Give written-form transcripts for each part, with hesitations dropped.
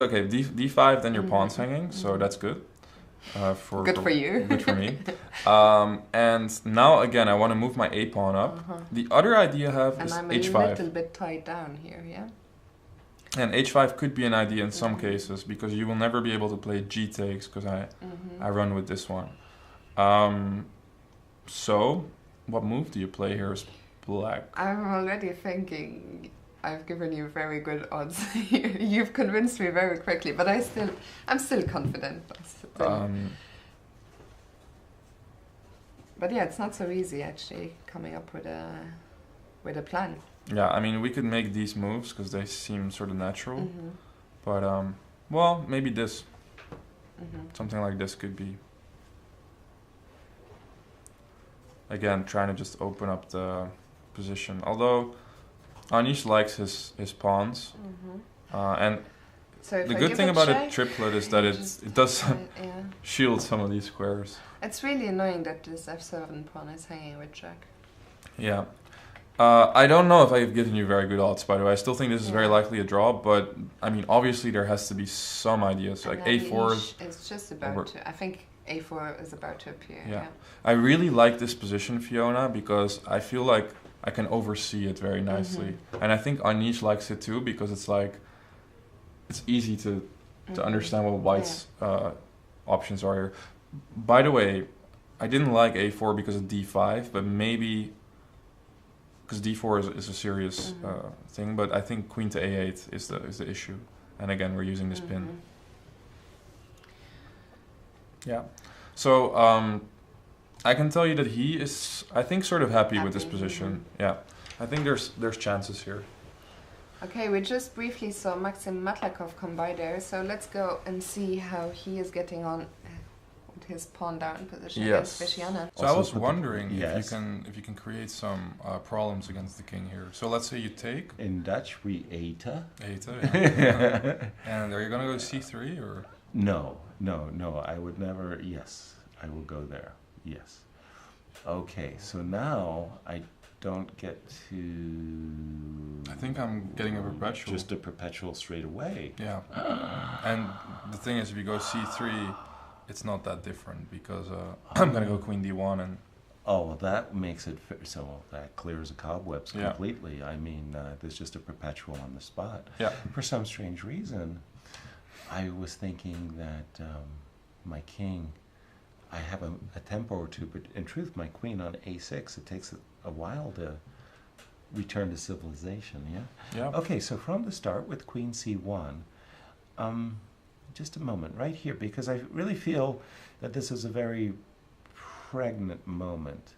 Okay, d5, then your pawn's hanging, so that's good. Good for you. Good for me. And now again, I want to move my a pawn up. The other idea I have is I'm h5. a little bit tied down here, yeah? And h5 could be an idea in some cases, because you will never be able to play g takes, because I run with this one. So, what move do you play here as black? I'm already thinking I've given you very good odds here. You've convinced me very quickly, but I'm still confident. But yeah, it's not so easy actually coming up with a plan. Yeah, I mean, we could make these moves because they seem sort of natural. But, well, maybe this. Something like this could be. Again, trying to just open up the position. Although, Anish likes his pawns. And so the good thing about a triplet is that it does shield some of these squares. It's really annoying that this f7 pawn is hanging with check. Yeah. I don't know if I've given you very good odds, by the way. I still think this is very likely a draw, but I mean, obviously there has to be some ideas. Like a4 is just about to. I think a4 is about to appear. Yeah. I really like this position, Fiona, because I feel like I can oversee it very nicely. And I think Anish likes it too, because it's like, it's easy to understand what White's options are here. By the way, I didn't like a4 because of d5, but maybe because d4 is a serious thing, but I think queen to a8 is the issue. And again, we're using this pin. Yeah. So I can tell you that he is, I think, sort of happy with this position. Yeah. I think there's chances here. Okay, we just briefly saw Maxim Matlakov come by there, so let's go and see how he is getting on with his pawn down position against Vishyana. So I was wondering if you can create some problems against the king here. So let's say you take. In Dutch, we eten. Eten, yeah. And are you going to go c3 or? No, I would never. Yes, I will go there. Yes. Okay, so now I don't get to... I think I'm getting a perpetual. Just a perpetual straight away. Yeah. And the thing is, if you go c3, it's not that different, because I'm going to go queen d1 and... Oh, well, that makes it... So that clears the cobwebs completely. I mean, there's just a perpetual on the spot. Yeah. For some strange reason, I was thinking that my king... I have a tempo or two, but in truth, my queen on a6, it takes a while to return to civilization, yeah? Yeah. Okay, so from the start with queen c1, just a moment, right here, because I really feel that this is a very pregnant moment.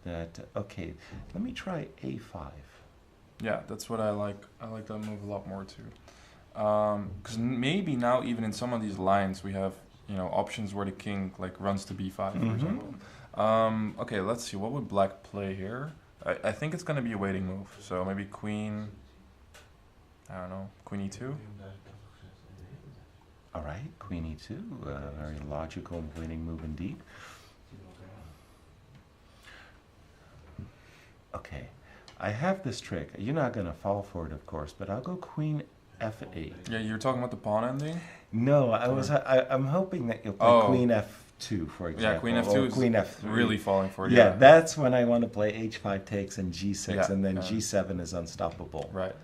That, okay, let me try a5. Yeah, that's what I like. I like that move a lot more too. Because maybe now even in some of these lines we have, you know, options where the king like runs to b5, for example. Okay, let's see. What would black play here? I think it's going to be a waiting move. So maybe queen, I don't know, queen e2? All right, queen e2, very logical waiting move indeed. Okay, I have this trick. You're not going to fall for it, of course, but I'll go queen f8. Yeah, you're talking about the pawn ending? No, I'm hoping that you'll play queen f2, for example. Yeah, queen f2 is queen f3. really falling for it. Yeah, that's when I want to play h5 takes and g6, and then g7 is unstoppable. Right.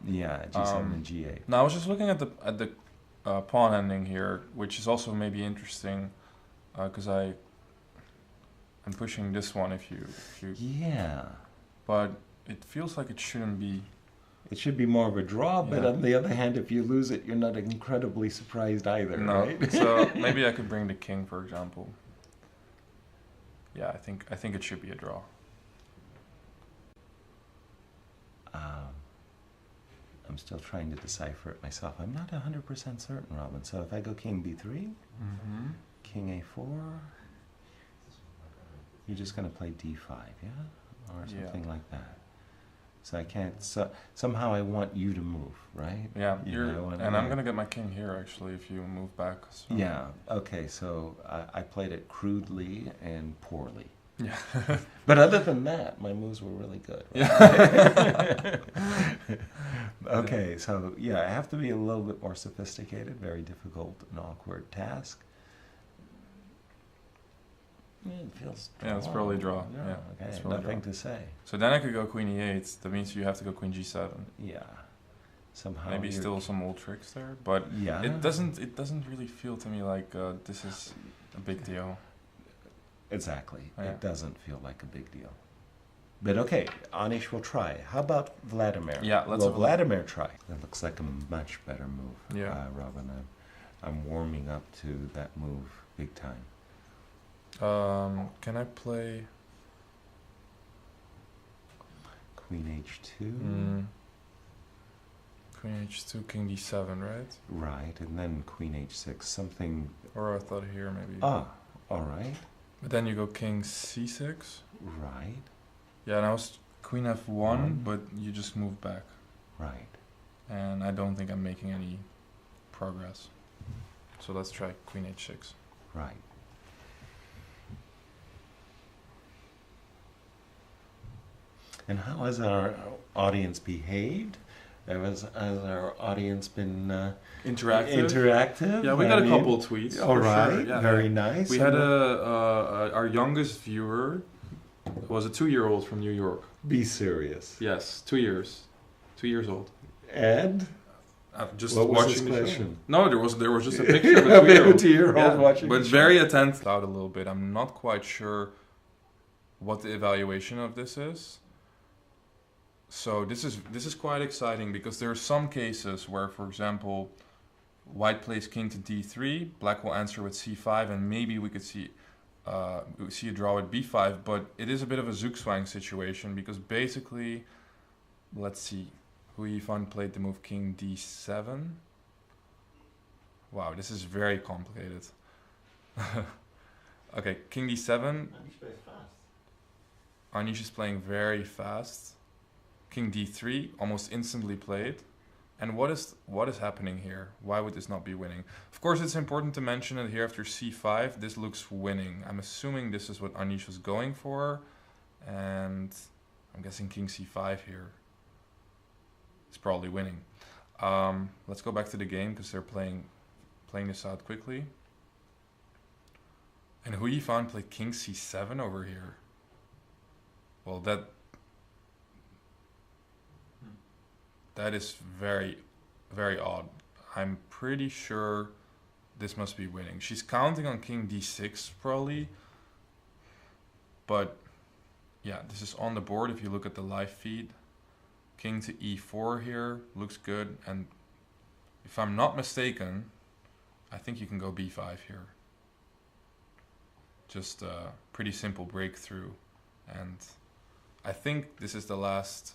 Yeah, g7 and g8. Now I was just looking at the pawn ending here, which is also maybe interesting, because I'm pushing this one if you. Yeah. But it feels like it shouldn't be. It should be more of a draw, but on the other hand, if you lose it, you're not incredibly surprised either, right? So maybe I could bring the king, for example. Yeah, I think it should be a draw. I'm still trying to decipher it myself. I'm not 100% certain, Robin. So if I go king b3, king a4, you're just going to play d5, yeah? Or something like that. So I can't, somehow I want you to move, right? Yeah, and I'm going to get my king here, actually, if you move back. So. Yeah, okay, so I played it crudely and poorly. Yeah. But other than that, my moves were really good. Yeah. Okay, so yeah, I have to be a little bit more sophisticated. Very difficult and awkward task. Yeah, it feels draw. Yeah, it's probably draw. Yeah, okay, it's probably nothing draw. to say. So then I could go queen e8. That means you have to go queen g7. Yeah, somehow Maybe you're- still some old tricks there, but Yeah, it doesn't really feel to me like this is a big deal. exactly. Yeah. It doesn't feel like a big deal. But okay, Anish will try. How about Vladimir? Yeah, let's Will have a look. Vladimir try? That looks like a much better move. Yeah. Robin, I'm warming up to that move big time. Can I play? Queen h2. Queen h2, king d7, right? Right, and then Queen h6. Something. Or I thought here maybe. Ah, all right. But then you go king c6. Right. Yeah, and I was queen f1, but you just move back, Right. and I don't think I'm making any progress. So let's try queen h6. Right. And how has our audience behaved? Has our audience been interactive? Yeah, we got I a mean, couple tweets. All for right, sure. Yeah. very nice. We had our youngest viewer was a 2-year-old from New York. Be serious. Yes, 2 years, 2 years old. And Just what was watching his the show. question? No, there was just a picture of a A 2-year-old. 2-year-old watching but the show. very attentive. Out a little bit. I'm not quite sure what the evaluation of this is. So this is quite exciting because there are some cases where, for example, white plays king to d3, black will answer with c5, and maybe we could see a draw with b5. But it is a bit of a zugzwang situation because basically, let's see, Hou Yifan played the move king d7. Wow, this is very complicated. Okay, king d7. Anish is playing very fast. King d3, almost instantly played. And what is happening here? Why would this not be winning? Of course, it's important to mention that here after c5, this looks winning. I'm assuming this is what Anish was going for. And I'm guessing king c5 here is probably winning. Let's go back to the game because they're playing this out quickly. And Hou Yifan played king c7 over here. Well, that is very, very odd. I'm pretty sure this must be winning. She's counting on king d6 probably. But yeah, this is on the board if you look at the live feed. King to e4 here looks good. And if I'm not mistaken, I think you can go b5 here. Just a pretty simple breakthrough. And I think this is the last.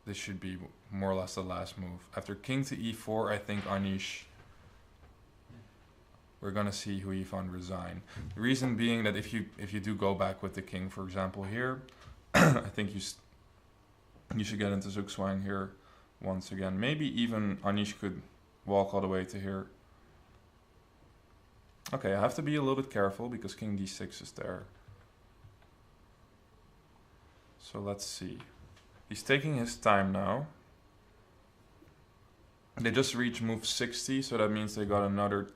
This should be more or less the last move. After king to e4, I think Anish, we're gonna see Hou Yifan resign. The reason being that if you do go back with the king, for example here, I think you should get into zugzwang here once again. Maybe even Anish could walk all the way to here. Okay, I have to be a little bit careful because king d6 is there. So let's see. He's taking his time now. They just reached move 60, so that means they got another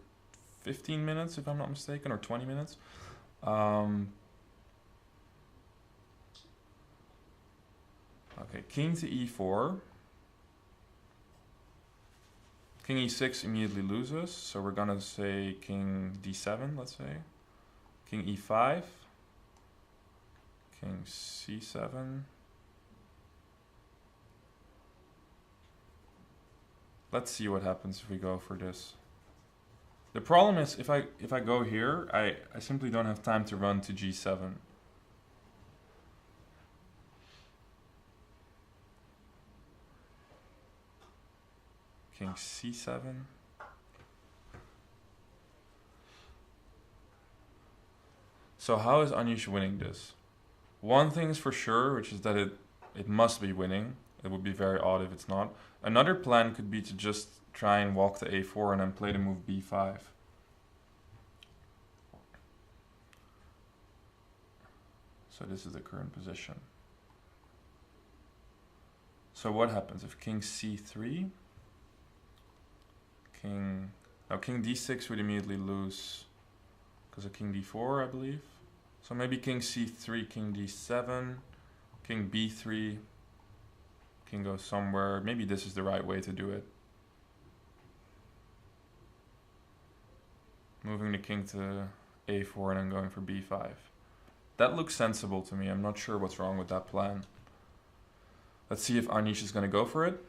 15 minutes, if I'm not mistaken, or 20 minutes. Okay, king to e4. King e6 immediately loses, so we're gonna say king d7, let's say. King e5. King c7. Let's see what happens if we go for this. The problem is if I go here, I simply don't have time to run to g7. King c7. So how is Anish winning this? One thing is for sure, which is that it must be winning. It would be very odd if it's not. Another plan could be to just try and walk to a4 and then play the move b5. So this is the current position. So what happens if king c3? King d6 would immediately lose because of king d4, I believe. So maybe king c3, king d7, king b3, king goes somewhere. Maybe this is the right way to do it. Moving the king to a4 and then going for b5. That looks sensible to me. I'm not sure what's wrong with that plan. Let's see if Anish is going to go for it.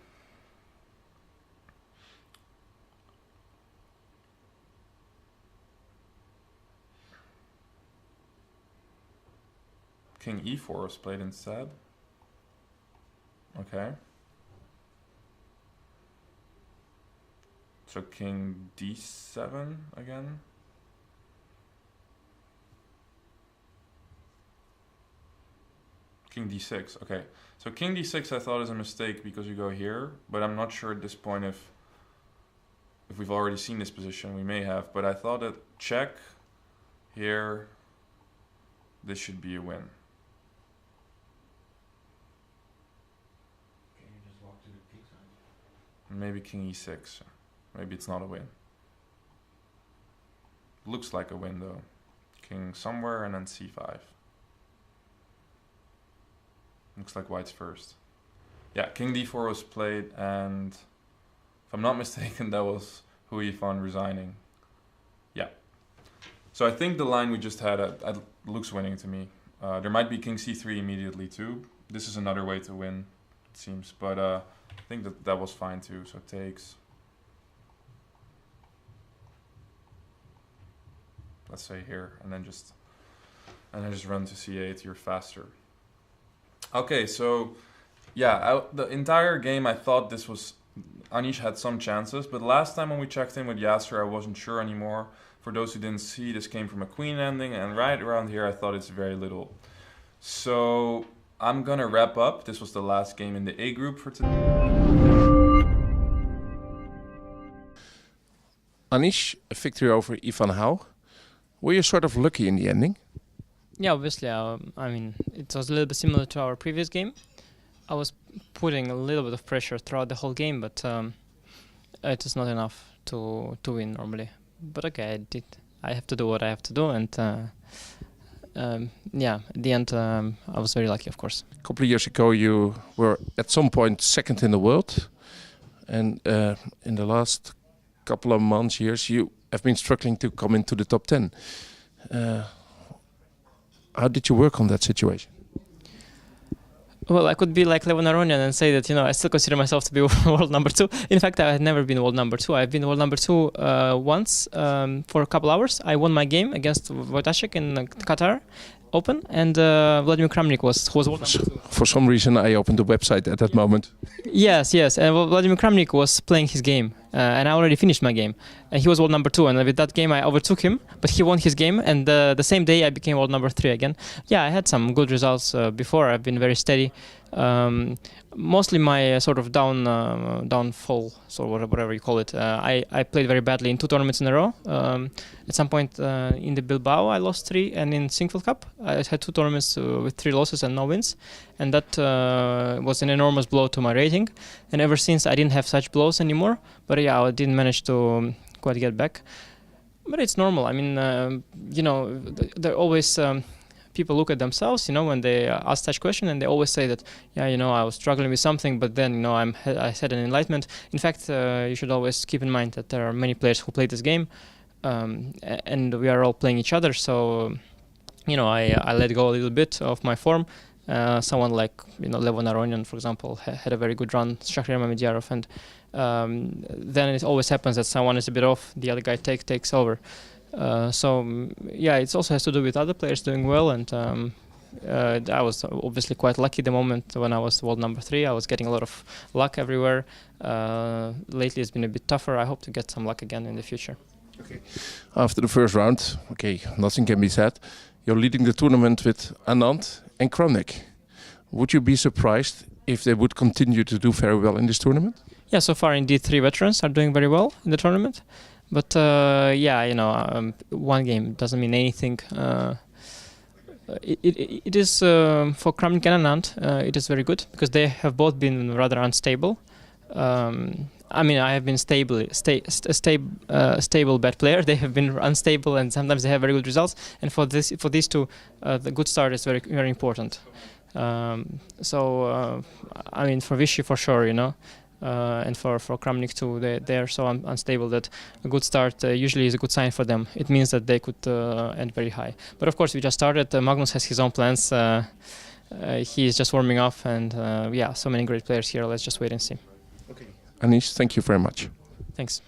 King e4 was played instead. Okay. So king d7 again. King d6, okay. So king d6 I thought is a mistake because you go here, but I'm not sure at this point if we've already seen this position. We may have, but I thought that check here, this should be a win. Can you just walk to the king side? Maybe king e6. Maybe it's not a win. Looks like a win though. King somewhere and then c5. Looks like white's first. Yeah, king d4 was played, and if I'm not mistaken, that was Hou Yifan resigning. Yeah. So I think the line we just had looks winning to me. There might be king c3 immediately too. This is another way to win, it seems. But I think that was fine too. So takes. Let's say here, and then just run to c8. You're faster. Okay, so yeah, the entire game I thought this was Anish had some chances, but last time when we checked in with Yasser, I wasn't sure anymore. For those who didn't see, this came from a queen ending, and right around here I thought it's very little. So I'm gonna wrap up. This was the last game in the A group for today. Anish, a victory over Yifan Hou. Were you sort of lucky in the ending? Yeah, obviously. I mean, it was a little bit similar to our previous game. I was putting a little bit of pressure throughout the whole game, but it is not enough to win normally. But okay, I have to do what I have to do, and yeah, at the end, I was very lucky, of course. A couple of years ago, you were at some point second in the world, and in the last couple of months, years, you have been struggling to come into the top 10. How did you work on that situation? Well, I could be like Levon Aronian and say that, I still consider myself to be world number 2. In fact, I had never been world number 2. I've been world number 2 once for a couple hours. I won my game against Wojtaszek in Qatar Open, and Vladimir Kramnik was world number 2. For some reason, I opened the website at that moment. Yes, and Vladimir Kramnik was playing his game, and I already finished my game. And he was world number 2, and with that game I overtook him, but he won his game, and the same day I became world number 3 again. Yeah, I had some good results before. I've been very steady. Mostly my sort of downfall, so whatever you call it. I played very badly in 2 tournaments in a row. At some point in the Bilbao, I lost 3, and in Singfield Cup, I had 2 tournaments with 3 losses and no wins, and that was an enormous blow to my rating. And ever since, I didn't have such blows anymore. But yeah, I didn't manage to quite get back. But it's normal. I mean, there are always people look at themselves, when they ask such question, and they always say that, yeah, I was struggling with something, but then, I had an enlightenment. In fact, you should always keep in mind that there are many players who play this game, and we are all playing each other. So, I let go a little bit of my form. Someone like, Levon Aronian, for example, had a very good run, Shahriar Mamediyarov, and then it always happens that someone is a bit off, the other guy takes over. So yeah, it also has to do with other players doing well, and I was obviously quite lucky the moment when I was world number 3. I was getting a lot of luck everywhere. Lately it's been a bit tougher. I hope to get some luck again in the future. Okay. After the first round, nothing can be said. You're leading the tournament with Anand and Kramnik. Would you be surprised if they would continue to do very well in this tournament? Yeah, so far indeed 3 veterans are doing very well in the tournament. But one game doesn't mean anything. it is for Kramnik and Anand. It is very good because they have both been rather unstable. I mean, I have been stable bad player. They have been unstable, and sometimes they have very good results. And for these two, the good start is very very important. So I mean, for Vichy for sure, you know, and for Kramnik too, they are so unstable that a good start usually is a good sign for them. It means that they could end very high. But of course, we just started. Magnus has his own plans. He is just warming up, and yeah, so many great players here. Let's just wait and see. Anish, thank you very much. Thanks.